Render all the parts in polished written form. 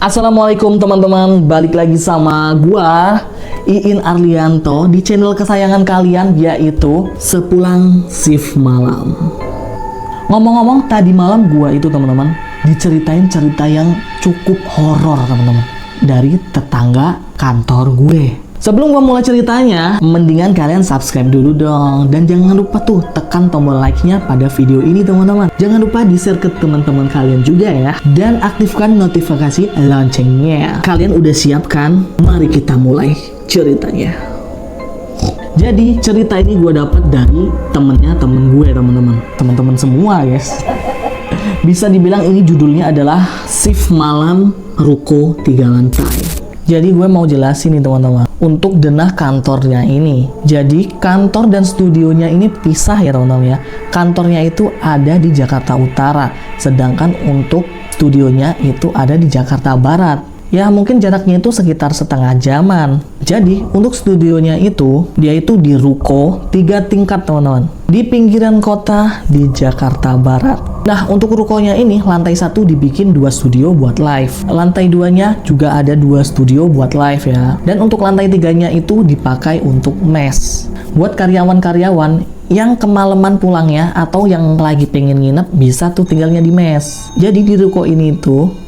Assalamualaikum teman-teman, balik lagi sama gua Iin Arlianto di channel kesayangan kalian, yaitu Sepulang Shift Malam. Ngomong-ngomong, tadi malam gua itu teman-teman diceritain cerita yang cukup horor teman-teman dari tetangga kantor gue. Sebelum gua mulai ceritanya, mendingan kalian subscribe dulu dong. Dan jangan lupa tuh tekan tombol like-nya pada video ini teman-teman. Jangan lupa di-share ke teman-teman kalian juga ya. Dan aktifkan notifikasi loncengnya. Kalian udah siap kan? Mari kita mulai ceritanya. Jadi cerita ini gue dapat dari temennya temen gue teman-teman. Teman-teman semua guys. Bisa dibilang ini judulnya adalah Shift Malam Ruko 3 Lantai. Jadi gue mau jelasin nih teman-teman untuk denah kantornya ini. Jadi kantor dan studionya ini pisah ya teman-teman ya. Kantornya itu ada di Jakarta Utara, sedangkan untuk studionya itu ada di Jakarta Barat. Ya mungkin jaraknya itu sekitar setengah jaman. Jadi untuk studionya itu dia itu di ruko 3 tingkat teman-teman, di pinggiran kota di Jakarta Barat. Nah untuk rukonya ini lantai 1 dibikin 2 studio buat live, lantai 2-nya juga ada 2 studio buat live ya. Dan untuk lantai 3-nya itu dipakai untuk mes buat karyawan-karyawan yang kemalaman pulangnya atau yang lagi pengen nginep bisa tuh tinggalnya di mes. Jadi di ruko ini tuh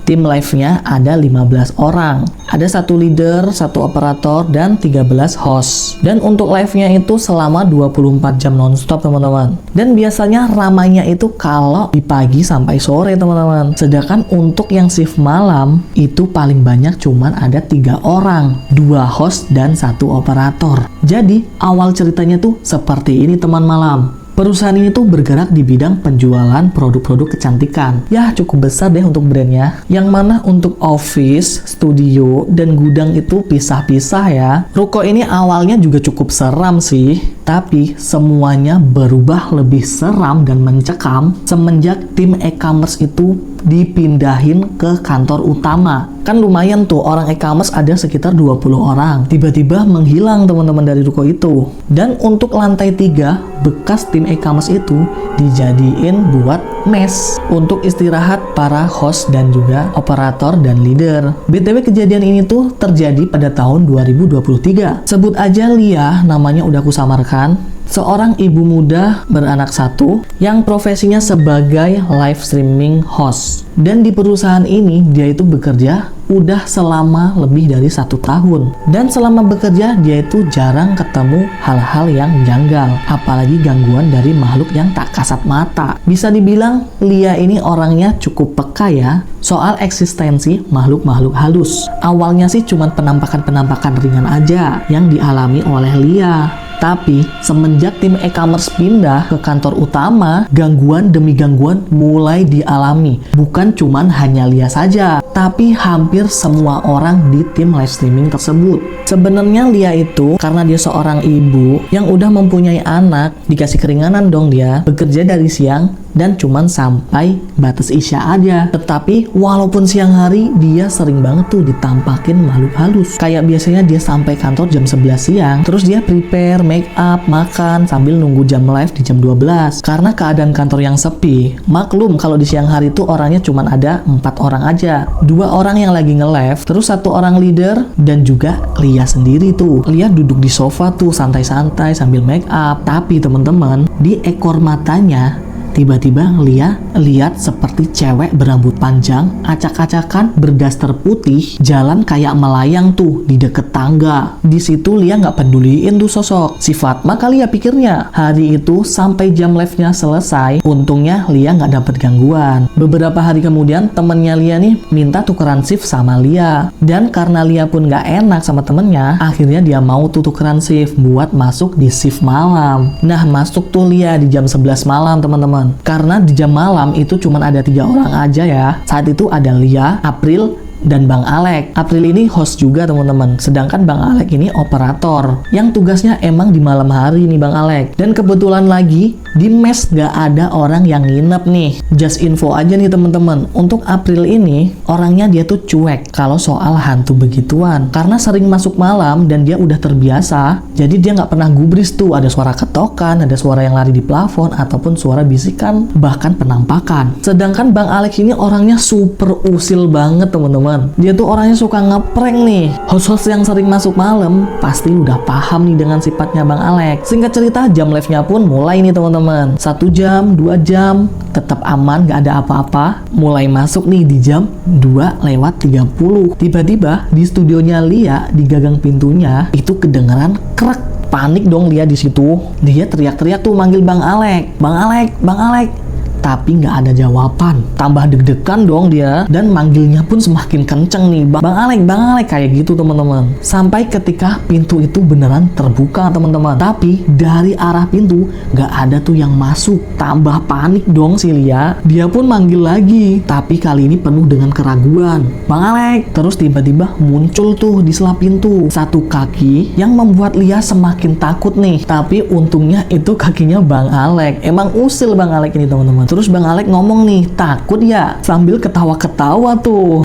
tim live-nya ada 15 orang. Ada 1 leader, 1 operator, dan 13 host. Dan untuk live-nya itu selama 24 jam nonstop teman-teman. Dan biasanya ramainya itu kalau di pagi sampai sore teman-teman. Sedangkan untuk yang shift malam itu paling banyak cuman ada 3 orang. 2 host dan 1 operator. Jadi awal ceritanya tuh seperti ini teman malam. Perusahaan ini tuh bergerak di bidang penjualan produk-produk kecantikan. Ya cukup besar deh untuk brandnya. Yang mana untuk office, studio, dan gudang itu pisah-pisah ya. Ruko ini awalnya juga cukup seram sih. Tapi semuanya berubah lebih seram dan mencekam semenjak tim e-commerce itu dipindahin ke kantor utama. Kan lumayan tuh orang e-commerce ada sekitar 20 orang. Tiba-tiba menghilang teman-teman dari ruko itu. Dan untuk lantai 3, bekas tim e-commerce itu dijadiin buat mes untuk istirahat para host dan juga operator dan leader. BTW kejadian ini tuh terjadi pada tahun 2023. Sebut aja Lia, namanya udah aku samarkan. Seorang ibu muda beranak 1 yang profesinya sebagai live streaming host. Dan di perusahaan ini dia itu bekerja udah selama lebih dari 1 tahun. Dan selama bekerja dia itu jarang ketemu hal-hal yang janggal, apalagi gangguan dari makhluk yang tak kasat mata. Bisa dibilang Lia ini orangnya cukup peka ya soal eksistensi makhluk-makhluk halus. Awalnya sih cuma penampakan-penampakan ringan aja yang dialami oleh Lia. Tapi semenjak tim e-commerce pindah ke kantor utama, gangguan demi gangguan mulai dialami. Bukan cuman hanya Lia saja, tapi hampir semua orang di tim live streaming tersebut. Sebenarnya Lia itu karena dia seorang ibu yang udah mempunyai anak, dikasih keringanan dong dia bekerja dari siang dan cuman sampai batas isya aja. Tetapi walaupun siang hari dia sering banget tuh ditampakin makhluk halus. Kayak biasanya dia sampai kantor jam 11 siang, terus dia prepare, make up, makan sambil nunggu jam live di jam 12. Karena keadaan kantor yang sepi. Maklum kalau di siang hari tuh orangnya cuman ada 4 orang aja. 2 orang yang lagi nge-live, terus 1 orang leader dan juga Lia sendiri tuh. Lia duduk di sofa tuh santai-santai sambil make up. Tapi teman-teman, di ekor matanya tiba-tiba Lia lihat seperti cewek berambut panjang, acak-acakan, berdaster putih, jalan kayak melayang tuh di deket tangga. Di situ Lia nggak peduliin tuh sosok si Fatma kali ya pikirnya. Hari itu sampai jam live-nya selesai, untungnya Lia nggak dapet gangguan. Beberapa hari kemudian temennya Lia nih minta tukeran shift sama Lia. Dan karena Lia pun nggak enak sama temennya, akhirnya dia mau tuh tukeran shift buat masuk di shift malam. Nah masuk tuh Lia di jam 11 malam teman-teman. Karena di jam malam itu cuma ada 3 orang aja ya. Saat itu ada Lia, April, dan Bang Alek. April ini host juga teman-teman, sedangkan Bang Alek ini operator yang tugasnya emang di malam hari nih Bang Alek. Dan kebetulan lagi di mes nggak ada orang yang nginep nih. Just info aja nih teman-teman, untuk April ini orangnya dia tuh cuek kalau soal hantu begituan, karena sering masuk malam dan dia udah terbiasa. Jadi dia nggak pernah gubris tuh ada suara ketokan, ada suara yang lari di plafon, ataupun suara bisikan, bahkan penampakan. Sedangkan Bang Alek ini orangnya super usil banget teman-teman. teman-teman. Dia tuh orangnya suka ngeprank nih. Host-host yang sering masuk malam pasti udah paham nih dengan sifatnya Bang Alex. Singkat cerita, jam live-nya pun mulai nih teman-teman. 1 jam, 2 jam, tetap aman, gak ada apa-apa. Mulai masuk nih di jam 2:30. Tiba-tiba di studionya Lia, di gagang pintunya itu kedengeran krek. Panik dong Lia di situ. Dia teriak-teriak tuh manggil Bang Alex. Bang Alex, Bang Alex. Tapi nggak ada jawaban. Tambah deg-degan dong dia. Dan manggilnya pun semakin kenceng nih. Bang Alex, Bang Alex. Kayak gitu teman-teman. Sampai ketika pintu itu beneran terbuka teman-teman. Tapi dari arah pintu nggak ada tuh yang masuk. Tambah panik dong si Lia. Dia pun manggil lagi. Tapi kali ini penuh dengan keraguan. Bang Alex. Terus tiba-tiba muncul tuh di sela pintu satu kaki yang membuat Lia semakin takut nih. Tapi untungnya itu kakinya Bang Alex. Emang usil Bang Alex ini teman-teman. Terus Bang Alex ngomong nih, takut ya? Sambil ketawa-ketawa tuh.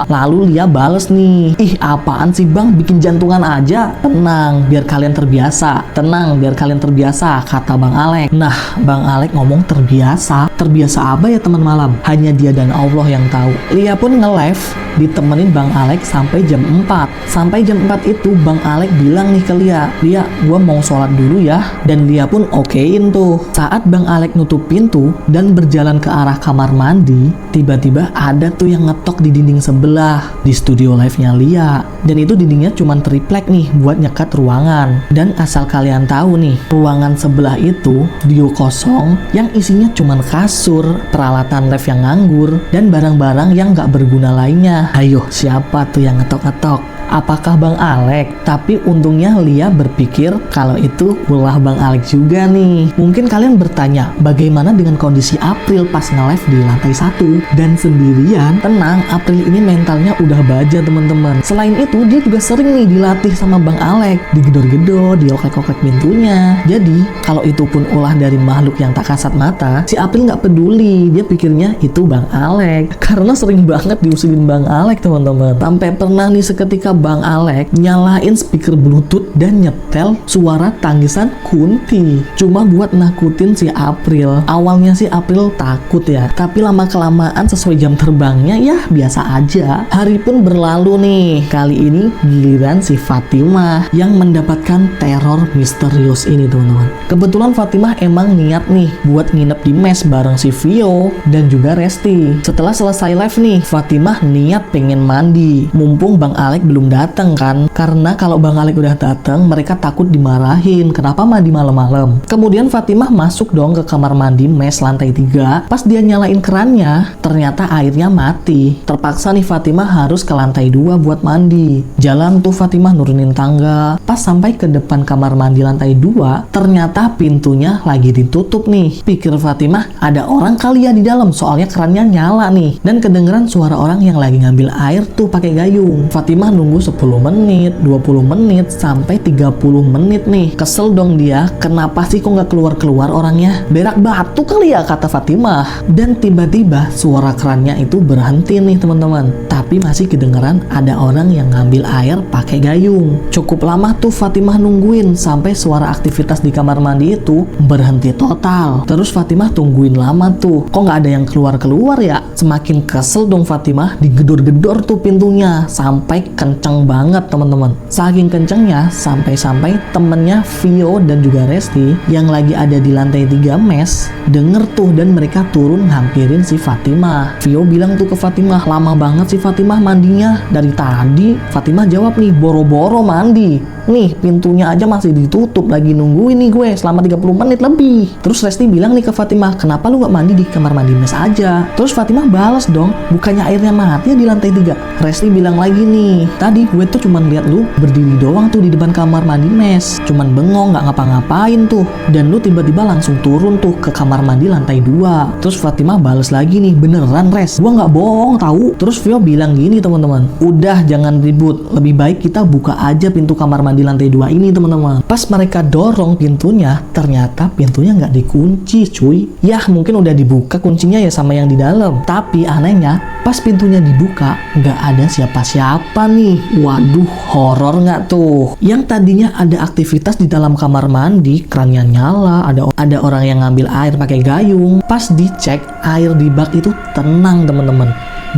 Lalu Lia bales nih, ih apaan sih Bang, bikin jantungan aja. Tenang, biar kalian terbiasa. Tenang, biar kalian terbiasa, kata Bang Alex. Nah, Bang Alex ngomong terbiasa. Terbiasa apa ya teman malam? Hanya dia dan Allah yang tahu. Lia pun nge-live, ditemenin Bang Alex sampai jam 4. Sampai jam 4 itu Bang Alex bilang nih ke Lia, Lia, gua mau sholat dulu ya. Dan Lia pun okein tuh. Saat Bang Alex nutup pintu dan berjalan ke arah kamar mandi, tiba-tiba ada tuh yang ngetok di dinding sebelah di studio live-nya Lia. Dan itu dindingnya cuman triplek nih buat nyekat ruangan. Dan asal kalian tahu nih, ruangan sebelah itu studio kosong yang isinya cuman kasur, peralatan live yang nganggur, dan barang-barang yang gak berguna lainnya. Ayo, siapa tuh yang ngetok-ngetok? Apakah Bang Alex? Tapi untungnya Lia berpikir kalau itu ulah Bang Alex juga nih. Mungkin kalian bertanya, bagaimana dengan kondisi April pas nge-live di lantai 1 dan sendirian? Tenang, April ini mentalnya udah baja teman-teman. Selain itu, dia juga sering nih dilatih sama Bang Alex, digedor-gedor, dioklek-oklek pintunya. Jadi, kalau itu pun ulah dari makhluk yang tak kasat mata, si April nggak peduli. Dia pikirnya itu Bang Alex. Karena sering banget diusilin Bang Alex teman-teman. Sampai pernah nih seketika Bang Alex nyalain speaker bluetooth dan nyetel suara tangisan Kunti cuma buat nakutin si April. Awalnya si April takut ya, tapi lama-kelamaan sesuai jam terbangnya ya biasa aja. Hari pun berlalu nih. Kali ini giliran si Fatimah yang mendapatkan teror misterius ini teman-teman. Kebetulan Fatimah emang niat nih buat nginep di mes bareng si Vio dan juga Resti. Setelah selesai live nih, Fatimah niat pengen mandi. Mumpung Bang Alex belum datang kan, karena kalau Bang Alex udah datang mereka takut dimarahin kenapa mandi malam-malam. Kemudian Fatimah masuk dong ke kamar mandi mes lantai 3. Pas dia nyalain kerannya ternyata airnya mati. Terpaksa nih Fatimah harus ke lantai 2 buat mandi. Jalan tuh Fatimah nurunin tangga. Pas sampai ke depan kamar mandi lantai 2 ternyata pintunya lagi ditutup nih. Pikir Fatimah ada orang kali ya di dalam, soalnya kerannya nyala nih. Dan kedengeran suara orang yang lagi ngambil air tuh pakai gayung. Fatimah nunggu 10 menit, 20 menit, sampai 30 menit nih. Kesel dong dia, kenapa sih kok nggak keluar-keluar orangnya? Berak batu kali ya, kata Fatimah. Dan tiba-tiba suara kerannya itu berhenti nih teman-teman. Tapi masih kedengeran ada orang yang ngambil air pakai gayung. Cukup lama tuh Fatimah nungguin sampai suara aktivitas di kamar mandi itu berhenti total. Terus Fatimah tungguin lama tuh, kok nggak ada yang keluar-keluar ya? Semakin kesel dong Fatimah, digedor-gedor tuh pintunya sampai kenceng banget teman-teman. Saking kencengnya sampai-sampai temennya Vio dan juga Resti yang lagi ada di lantai 3 mes denger tuh dan mereka turun hampirin si Fatimah. Vio bilang tuh ke Fatimah, lama banget si Fatimah mandinya dari tadi. Fatimah jawab nih, boro-boro mandi. Nih pintunya aja masih ditutup, lagi nungguin nih gue selama 30 menit lebih. Terus Resti bilang nih ke Fatimah, kenapa lu gak mandi di kamar mandi mes aja? Terus Fatimah balas dong, bukannya airnya mati ya di lantai 3? Resti bilang lagi nih, tadi gue tuh cuman lihat lu berdiri doang tuh di depan kamar mandi mes, cuman bengong gak ngapa-ngapain tuh, dan lu tiba-tiba langsung turun tuh ke kamar mandi lantai 2. Terus Fatimah balas lagi nih, beneran Res, gue gak bohong tahu. Terus Vio bilang gini teman-teman, udah jangan ribut, lebih baik kita buka aja pintu kamar mandi di lantai 2 ini teman-teman. Pas mereka dorong pintunya, ternyata pintunya nggak dikunci cuy. Yah mungkin udah dibuka kuncinya ya sama yang di dalam. Tapi anehnya pas pintunya dibuka nggak ada siapa-siapa nih. Waduh, horor nggak tuh? Yang tadinya ada aktivitas di dalam kamar mandi, krannya nyala, ada orang yang ngambil air pakai gayung. Pas dicek air di bak itu tenang teman-teman.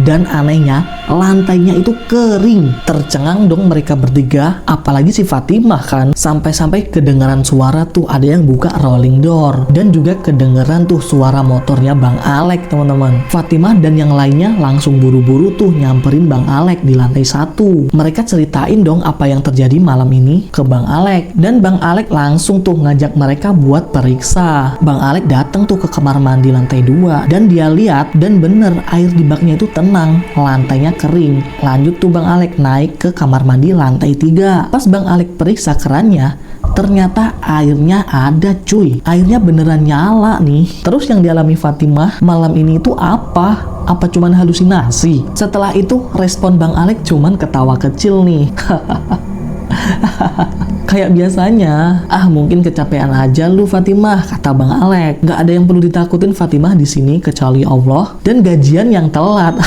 Dan anehnya, lantainya itu kering. Tercengang dong mereka bertiga, apalagi si Fatimah kan. Sampai-sampai kedengaran suara tuh ada yang buka rolling door. Dan juga kedengaran tuh suara motornya Bang Alek, teman-teman. Fatimah dan yang lainnya langsung buru-buru tuh nyamperin Bang Alek di lantai 1. Mereka ceritain dong apa yang terjadi malam ini ke Bang Alek. Dan Bang Alek langsung tuh ngajak mereka buat periksa. Bang Alek datang tuh ke kamar mandi lantai 2. Dan dia lihat, dan bener air di baknya itu tenang, lantainya kering. Lanjut tuh Bang Alek naik ke kamar mandi lantai 3. Pas Bang Alek periksa kerannya, ternyata airnya ada cuy. Airnya beneran nyala nih. Terus yang dialami Fatimah malam ini itu apa? Apa cuman halusinasi? Setelah itu respon Bang Alek cuman ketawa kecil nih. Kayak biasanya, mungkin kecapean aja lu Fatimah, kata Bang Alek. Gak ada yang perlu ditakutin Fatimah di sini kecuali Allah dan gajian yang telat.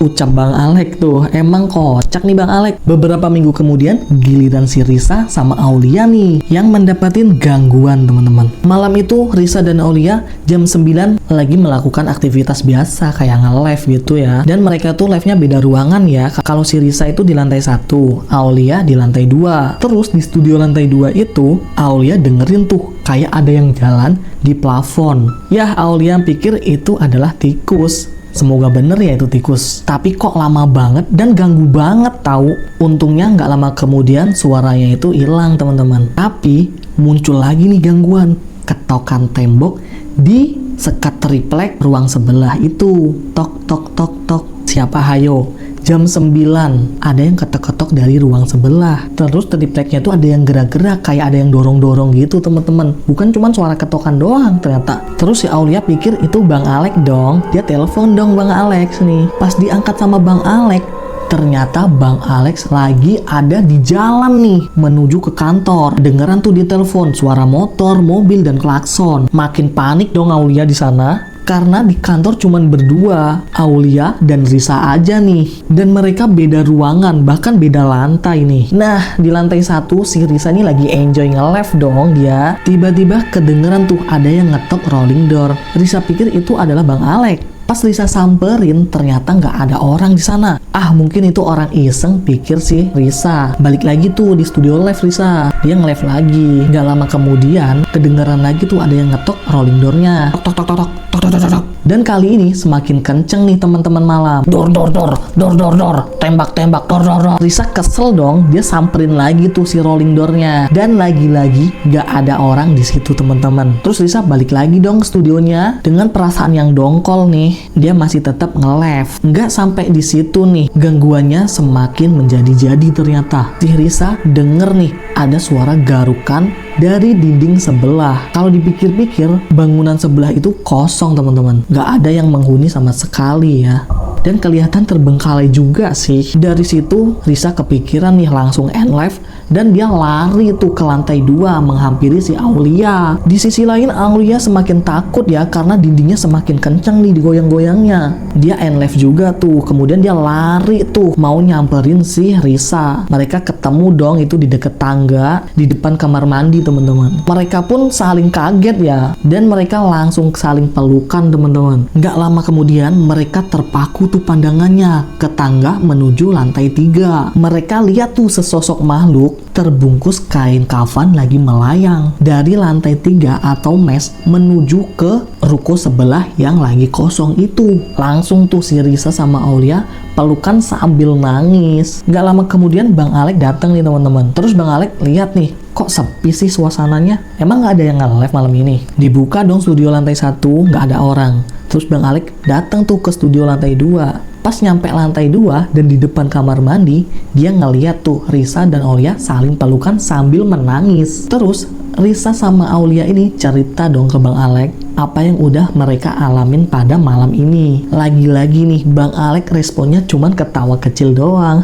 Ucap Bang Alek tuh, emang kocak nih Bang Alek. Beberapa minggu kemudian, giliran si Risa sama Aulia nih yang mendapatin gangguan, teman-teman. Malam itu Risa dan Aulia jam 9 lagi melakukan aktivitas biasa kayak nge-live gitu ya. Dan mereka tuh live-nya beda ruangan ya. Kalau si Risa itu di lantai 1, Aulia di lantai 2. Terus di studio lantai 2 itu, Aulia dengerin tuh kayak ada yang jalan di plafon. Ya, Aulia pikir itu adalah tikus. Semoga bener ya itu tikus. Tapi kok lama banget dan ganggu banget tahu. Untungnya nggak lama kemudian suaranya itu hilang, teman-teman. Tapi muncul lagi nih gangguan. Ketokan tembok di sekat triplek ruang sebelah itu. Tok tok tok tok. Siapa hayo? Jam 9 ada yang ketok-ketok dari ruang sebelah. Terus tripleknya tuh ada yang gerak-gerak, kayak ada yang dorong-dorong gitu, teman-teman. Bukan cuma suara ketokan doang ternyata. Terus si Aulia pikir itu Bang Alek dong. Dia telepon dong Bang Alex nih. Pas diangkat sama Bang Alek, ternyata Bang Alex lagi ada di jalan nih menuju ke kantor. Dengeran tuh di telepon suara motor, mobil dan klakson. Makin panik dong Aulia di sana. Karena di kantor cuman berdua, Aulia dan Risa aja nih. Dan mereka beda ruangan, bahkan beda lantai nih. Nah, di lantai 1 si Risa nih lagi enjoy nge-live dong dia. Tiba-tiba kedengeran tuh ada yang ngetok rolling door. Risa pikir itu adalah Bang Alek. Pas Risa samperin, ternyata nggak ada orang di sana. Mungkin itu orang iseng, pikir sih Risa. Balik lagi tuh di studio live Risa. Dia nge-live lagi. Nggak lama kemudian, kedengeran lagi tuh ada yang ngetok rolling door-nya. Tok tok tok tok tok tok tok tok. Dan kali ini semakin kenceng nih teman-teman malam. Dor dor dor, dor dor dor, tembak tembak, dor dor dor. Risa kesel dong, dia samperin lagi tuh si rolling door-nya. Dan lagi-lagi nggak ada orang di situ teman-teman. Terus Risa balik lagi dong ke studionya dengan perasaan yang dongkol nih. Dia masih tetap nge-live. Nggak sampai di situ nih, gangguannya semakin menjadi-jadi ternyata. Si Risa denger nih ada suara garukan dari dinding sebelah. Kalau dipikir-pikir, bangunan sebelah itu kosong teman-teman. Nggak ada yang menghuni sama sekali ya. Dan kelihatan terbengkalai juga sih. Dari situ Risa kepikiran nih langsung end live dan dia lari tuh ke lantai 2 menghampiri si Aulia. Di sisi lain Aulia semakin takut ya karena dindingnya semakin kencang nih digoyang-goyangnya. Dia end live juga tuh. Kemudian dia lari tuh mau nyamperin si Risa. Mereka ketemu dong itu di deket tangga di depan kamar mandi teman-teman. Mereka pun saling kaget ya dan mereka langsung saling pelukan teman-teman. Nggak lama kemudian mereka terpaku tuh pandangannya ke tangga menuju lantai 3. Mereka lihat tuh sesosok makhluk terbungkus kain kafan lagi melayang dari lantai 3 atau mes menuju ke ruko sebelah yang lagi kosong itu. Langsung tuh si Risa sama Aulia pelukan sambil nangis. Gak lama kemudian Bang Alek datang nih teman-teman. Terus Bang Alek lihat nih, kok sepi sih suasananya? Emang gak ada yang nge-live malam ini? Dibuka dong studio lantai 1, gak ada orang. Terus Bang Alek datang tuh ke studio lantai 2. Pas nyampe lantai 2 dan di depan kamar mandi, dia ngeliat tuh Risa dan Aulia saling pelukan sambil menangis. Terus Risa sama Aulia ini cerita dong ke Bang Alek apa yang udah mereka alamin pada malam ini. Lagi-lagi nih Bang Alek responnya cuman ketawa kecil doang.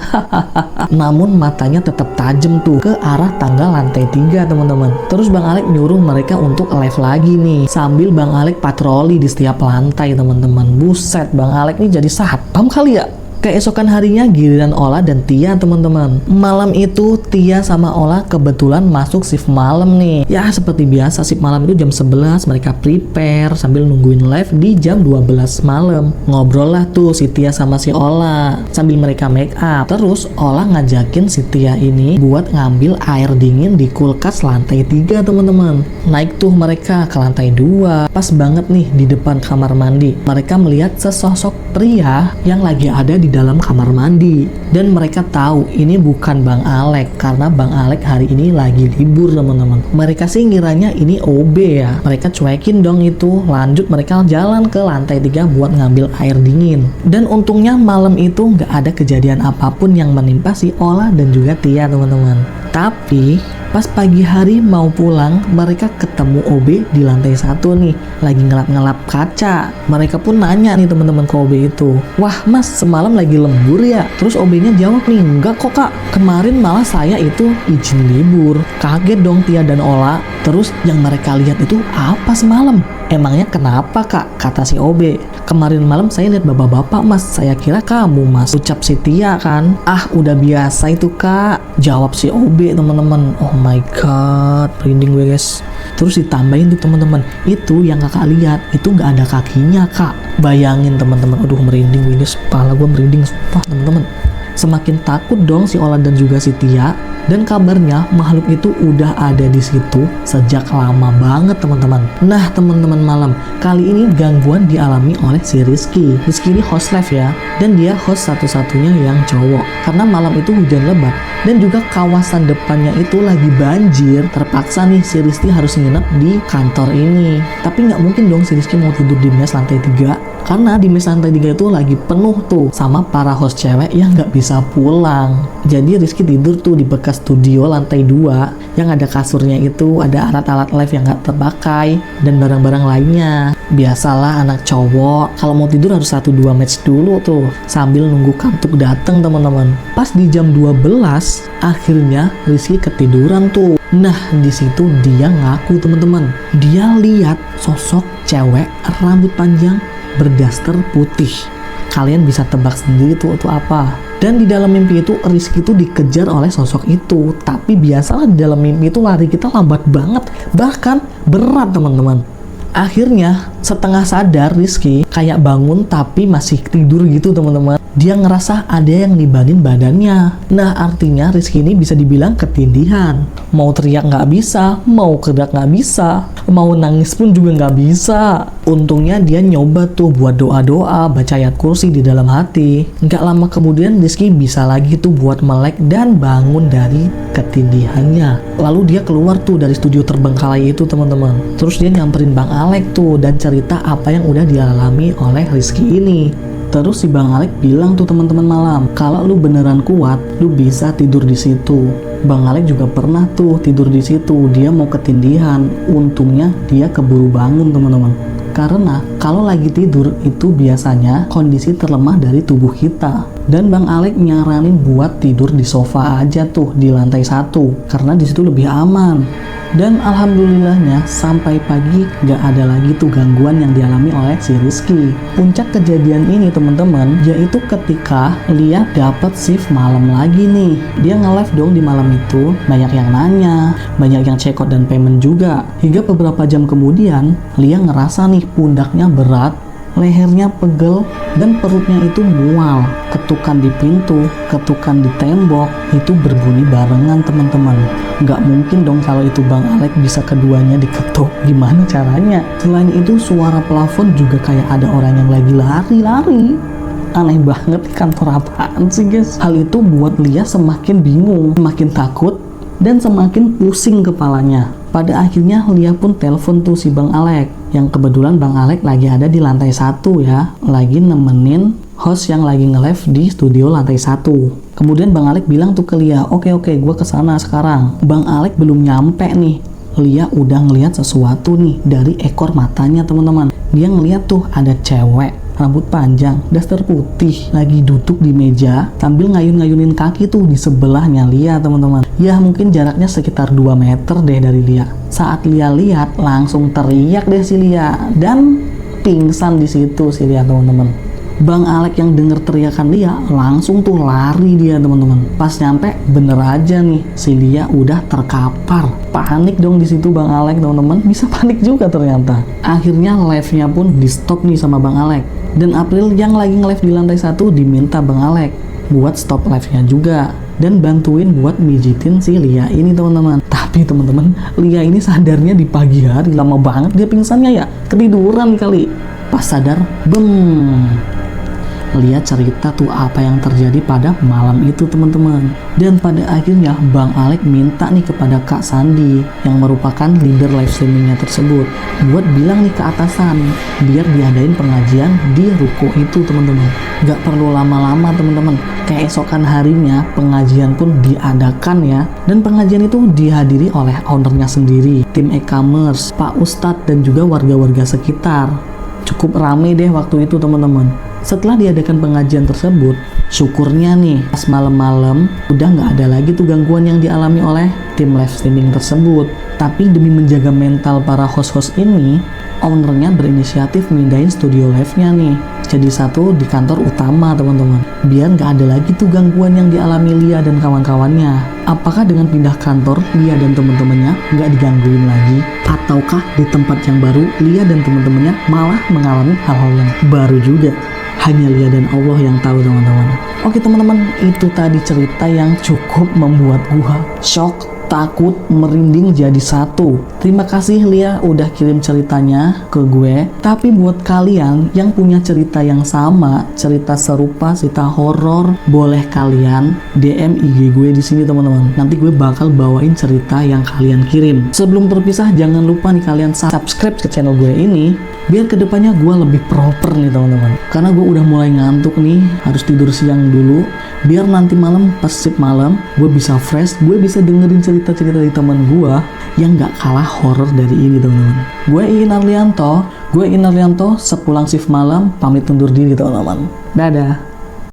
Namun matanya tetap tajam tuh ke arah tangga lantai 3 teman-teman. Terus Bang Alek nyuruh mereka untuk live lagi nih sambil Bang Alek patroli di setiap lantai teman-teman. Buset, Bang Alek nih jadi satpam kali ya. Keesokan harinya giliran Ola dan Tia teman-teman. Malam itu Tia sama Ola kebetulan masuk shift malam nih. Ya seperti biasa shift malam itu jam 11 mereka prepare sambil nungguin live di jam 12 malam. Ngobrol lah tuh si Tia sama si Ola sambil mereka make up. Terus Ola ngajakin si Tia ini buat ngambil air dingin di kulkas lantai 3 teman-teman. Naik tuh mereka ke lantai 2. Pas banget nih di depan kamar mandi. Mereka melihat sesosok pria yang lagi ada di dalam kamar mandi, dan mereka tahu ini bukan Bang Alek karena Bang Alek hari ini lagi libur teman-teman. Mereka sih ngiranya ini OB ya. Mereka cuekin dong itu. Lanjut mereka jalan ke lantai 3 buat ngambil air dingin. Dan untungnya malam itu nggak ada kejadian apapun yang menimpa si Ola dan juga Tia teman-teman. Tapi pas pagi hari mau pulang, mereka ketemu OB di lantai 1 nih, lagi ngelap-ngelap kaca. Mereka pun nanya nih teman-teman ke OB itu, "Wah mas, semalam lagi lembur ya?" Terus OB-nya jawab nih, "Enggak kok kak, kemarin malah saya itu izin libur." Kaget dong Tia dan Ola. Terus yang mereka lihat itu apa semalam? "Emangnya kenapa kak?" kata si OB. "Kemarin malam saya lihat bapak-bapak mas, saya kira kamu mas," ucap si Tia kan. "Ah udah biasa itu kak," jawab si OB teman-teman. Oh my god, merinding gue guys. Terus ditambahin tuh teman-teman, itu yang kakak lihat itu nggak ada kakinya kak. Bayangin teman-teman, aduh merinding gue guys, kepala gue merinding sumpah teman-teman. Semakin takut dong si Ola dan juga si Tia. Dan kabarnya makhluk itu udah ada di situ sejak lama banget teman-teman. Nah teman-teman malam, kali ini gangguan dialami oleh si Rizky. Rizky ini host live ya, dan dia host satu-satunya yang cowok. Karena malam itu hujan lebat dan juga kawasan depannya itu lagi banjir. Terpaksa nih si Rizky harus nginep di kantor ini. Tapi nggak mungkin dong si Rizky mau tidur di mes lantai 3. Karena di mes lantai 3 itu lagi penuh tuh sama para host cewek yang nggak bisa pulang. Jadi Rizky tidur tuh di bekas studio lantai 2 yang ada kasurnya itu, ada alat-alat live yang nggak terpakai dan barang-barang lainnya. Biasalah anak cowok kalau mau tidur harus 1-2 match dulu tuh sambil nunggu kantuk dateng teman-teman. Pas di jam 12 akhirnya Rizky ketiduran tuh. Nah di situ dia ngaku teman-teman, dia lihat sosok cewek rambut panjang berdaster putih. Kalian bisa tebak sendiri tuh itu apa. Dan di dalam mimpi itu Rizky itu dikejar oleh sosok itu. Tapi biasalah di dalam mimpi itu lari kita lambat banget, bahkan berat teman-teman. Akhirnya setengah sadar Rizky kayak bangun tapi masih tidur gitu teman-teman. Dia ngerasa ada yang nibanin badannya. Nah artinya Rizky ini bisa dibilang ketindihan. Mau teriak nggak bisa, mau gerak nggak bisa, mau nangis pun juga nggak bisa. Untungnya dia nyoba tuh buat doa-doa, baca ayat kursi di dalam hati. Nggak lama kemudian Rizky bisa lagi tuh buat melek dan bangun dari ketindihannya. Lalu dia keluar tuh dari studio terbengkalai itu teman-teman. Terus dia nyamperin Bang Alek tuh dan cerita apa yang udah dialami oleh Rizky ini. Terus si Bang Alek bilang tuh teman-teman malam, kalau lu beneran kuat, lu bisa tidur di situ. Bang Alek juga pernah tuh tidur di situ, dia mau ketindihan. Untungnya dia keburu bangun teman-teman. Karena kalau lagi tidur itu biasanya kondisi terlemah dari tubuh kita. Dan Bang Alek nyaranin buat tidur di sofa aja tuh di lantai 1 karena di situ lebih aman. Dan alhamdulillahnya sampai pagi gak ada lagi tuh gangguan yang dialami oleh si Rizky. Puncak kejadian ini teman-teman yaitu ketika Lia dapat shift malam lagi nih. Dia nge-live dong di malam itu, banyak yang nanya, banyak yang check out dan payment juga. Hingga beberapa jam kemudian Lia ngerasa nih pundaknya berat, lehernya pegel, dan perutnya itu mual. Ketukan di pintu, ketukan di tembok, itu berbunyi barengan teman-teman. Nggak mungkin dong kalau itu Bang Alek bisa keduanya diketuk. Gimana caranya? Selain itu suara plafon juga kayak ada orang yang lagi lari-lari. Aneh banget, kantor apaan sih guys? Hal itu buat Lia semakin bingung, semakin takut, dan semakin pusing kepalanya. Pada akhirnya Lia pun telepon tuh si Bang Alek, yang kebetulan Bang Alek lagi ada di lantai 1 ya, lagi nemenin host yang lagi nge-live di studio lantai 1. Kemudian Bang Alek bilang tuh ke Lia, oke gue kesana sekarang. Bang Alek belum nyampe nih, Lia udah ngelihat sesuatu nih dari ekor matanya teman-teman. Dia ngelihat tuh ada cewek rambut panjang, daster putih, lagi duduk di meja sambil ngayun-ngayunin kaki tuh di sebelahnya Lia teman-teman. Ya mungkin jaraknya sekitar 2 meter deh dari Lia. Saat Lia lihat langsung teriak deh si Lia dan pingsan di situ si Lia teman-teman. Bang Alek yang denger teriakan Lia langsung tuh lari dia teman-teman. Pas nyampe bener aja nih si Lia udah terkapar. Panik dong di situ Bang Alek teman-teman, bisa panik juga ternyata. Akhirnya live-nya pun di stop nih sama Bang Alek. Dan April yang lagi nge-live di lantai 1 diminta Bang Alek buat stop live-nya juga dan bantuin buat mijitin si Lia ini teman-teman. Tapi teman-teman, Lia ini sadarnya di pagi hari, lama banget dia pingsannya ya, ketiduran kali. Pas sadar, Lia cerita tuh apa yang terjadi pada malam itu teman-teman. Dan pada akhirnya Bang Alek minta nih kepada Kak Sandi yang merupakan leader live streamingnya tersebut buat bilang nih ke atasan biar diadain pengajian di ruko itu teman-teman. Gak perlu lama-lama teman-teman, keesokan harinya pengajian pun diadakan ya. Dan pengajian itu dihadiri oleh ownernya sendiri, tim e-commerce, Pak Ustadz dan juga warga-warga sekitar. Cukup rame deh waktu itu teman-teman. Setelah diadakan pengajian tersebut, syukurnya nih pas malam-malam udah nggak ada lagi tuh gangguan yang dialami oleh tim live streaming tersebut. Tapi demi menjaga mental para host-host ini, ownernya berinisiatif mindahin studio live-nya nih jadi satu di kantor utama teman-teman, biar nggak ada lagi tuh gangguan yang dialami Lia dan kawan-kawannya. Apakah dengan pindah kantor Lia dan teman-temannya nggak digangguin lagi, ataukah di tempat yang baru Lia dan teman-temannya malah mengalami hal-hal yang baru juga? Hanya Lia dan Allah yang tahu teman-teman. Oke teman-teman, itu tadi cerita yang cukup membuat gua shock, takut, merinding jadi satu. Terima kasih Lia udah kirim ceritanya ke gue. Tapi buat kalian yang punya cerita yang sama, cerita serupa, cerita horor, boleh kalian DM IG gue di sini teman-teman. Nanti gue bakal bawain cerita yang kalian kirim. Sebelum berpisah, jangan lupa nih kalian subscribe ke channel gue ini biar kedepannya gue lebih proper nih teman-teman. Karena gue udah mulai ngantuk nih, harus tidur siang dulu. Biar nanti malam pas shift malam gue bisa fresh, gue bisa dengerin cerita-cerita dari teman gue yang gak kalah horor dari ini teman-teman. Gue Iin Arlianto, sepulang shift malam pamit undur diri teman-teman. Dadah.